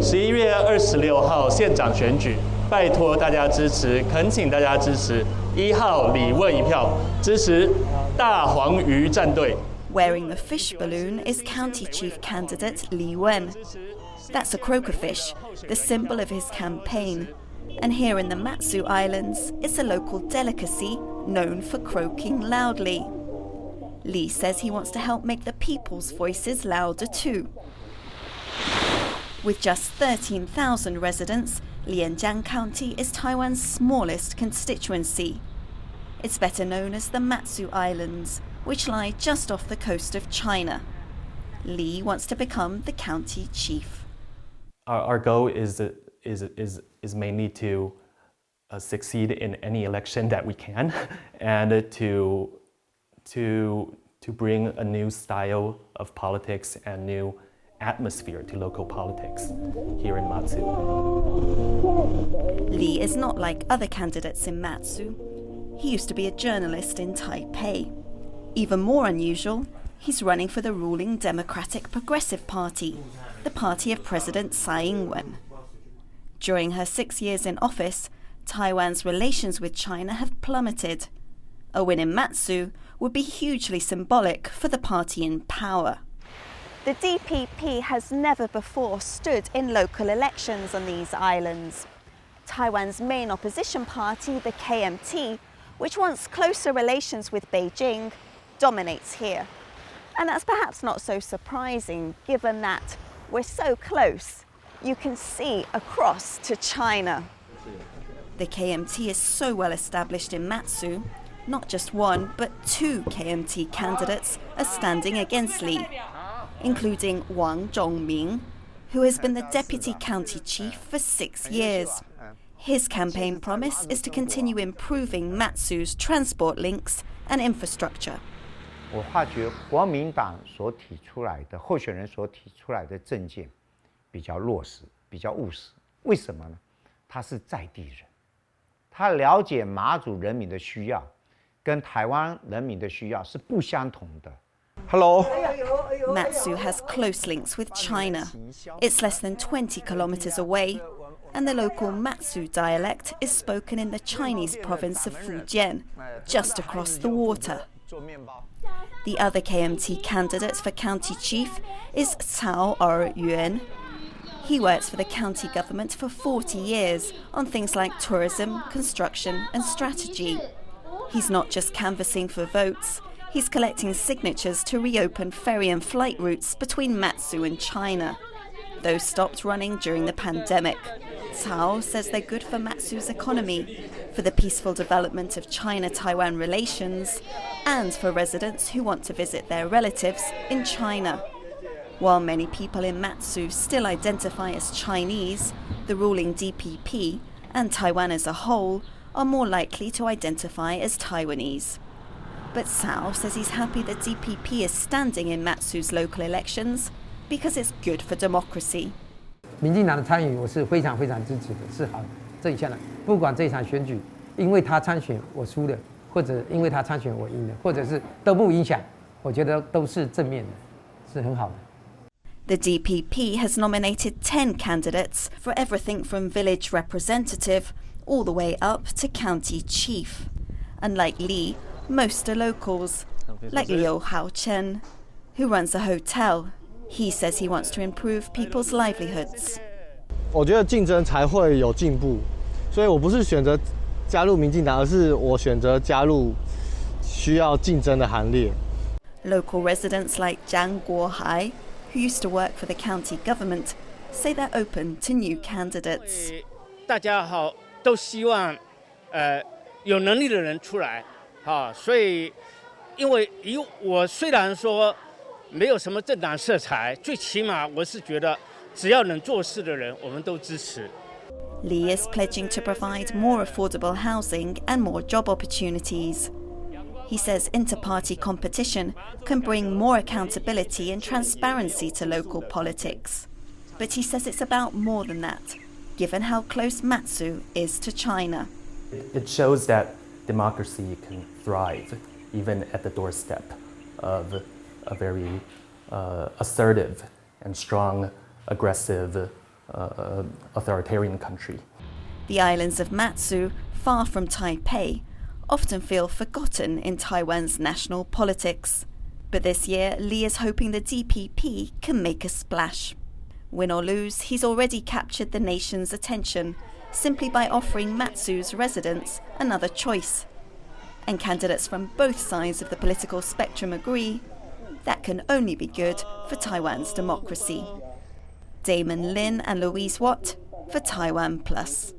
11月26号县长选举，拜托大家支持，恳请大家支持1号李问一票，支持大黄鱼战队。 Wearing the fish balloon is County Chief candidate Li Wen. That's a croaker fish, the symbol of his campaign. And here in the Matsu Islands, it's a local delicacy known for croaking loudly. Li says he wants to help make the people's voices louder too. With just 13,000 residents, Lianjiang County is Taiwan's smallest constituency. It's better known as the Matsu Islands, which lie just off the coast of China. Li wants to become the county chief. Our goal is mainly to succeed in any election that we can, and to bring a new style of politics and new atmosphere to local politics here in Matsu. Li is not like other candidates in Matsu. He used to be a journalist in Taipei. Even more unusual, he's running for the ruling Democratic Progressive Party, the party of President Tsai Ing-wen. During her 6 years in office, Taiwan's relations with China have plummeted. A win in Matsu would be hugely symbolic for the party in power. The DPP has never before stood in local elections on these islands. Taiwan's main opposition party, the KMT, which wants closer relations with Beijing, dominates here. And that's perhaps not so surprising, given that we're so close. You can see across to China. The KMT is so well established in Matsu, not just one, but 2 KMT candidates are standing against Li, including Wang Zhongming, who has been the deputy county chief for 6 years. His campaign promise is to continue improving Matsu's transport links and infrastructure. 我发觉国民党所提出来的候选人所提出来的政见比较落实，比较务实。为什么呢？他是在地人，他了解马祖人民的需要，跟台湾人民的需要是不相同的。Hello. Matsu has close links with China. It's less than 20 kilometers away, and the local Matsu dialect is spoken in the Chinese province of Fujian, just across the water. The other KMT candidate for county chief is Cao Er-yuan. He works for the county government for 40 years on things like tourism, construction and strategy. He's not just canvassing for votes, he's collecting signatures to reopen ferry and flight routes between Matsu and China. Those stopped running during the pandemic. Cao says they're good for Matsu's economy, for the peaceful development of China-Taiwan relations, and for residents who want to visit their relatives in China. While many people in Matsu still identify as Chinese, the ruling DPP and Taiwan as a whole are more likely to identify as Taiwanese. But Cao says he's happy the DPP is standing in Matsu's local elections because it's good for democracy. 民进党的参与，我是非常非常支持的，是好的。这一项呢，不管这一场选举，因为他参选我输了，或者因为他参选我赢了，或者是都不影响，我觉得都是正面的，是很好的。The DPP has nominated 10 candidates for everything from village representative all the way up to county chief. Unlike Li, most are locals, like Liu Haochen, who runs a hotel. He says he wants to improve people's livelihoods. 我觉得竞争才会有进步，所以我不是选择加入民进党，而是我选择加入需要竞争的行列。 Local residents like Zhang Guohai, who used to work for the county government, say they're open to new candidates. 大家好，都希望有能力的人出来，所以因为我虽然说没有什么政党色彩，最起码我是觉得只要能做事的人，我们都支持。 Li is pledging to provide more affordable housing and more job opportunities. He says inter-party competition can bring more accountability and transparency to local politics. But he says it's about more than that, given how close Matsu is to China. It shows that democracy can thrive even at the doorstep of a very assertive and strong, aggressive authoritarian country. The islands of Matsu, far from Taipei, often feel forgotten in Taiwan's national politics. But this year, Li is hoping the DPP can make a splash. Win or lose, he's already captured the nation's attention simply by offering Matsu's residents another choice. And candidates from both sides of the political spectrum agree that can only be good for Taiwan's democracy. Damon Lin and Louise Watt for Taiwan Plus.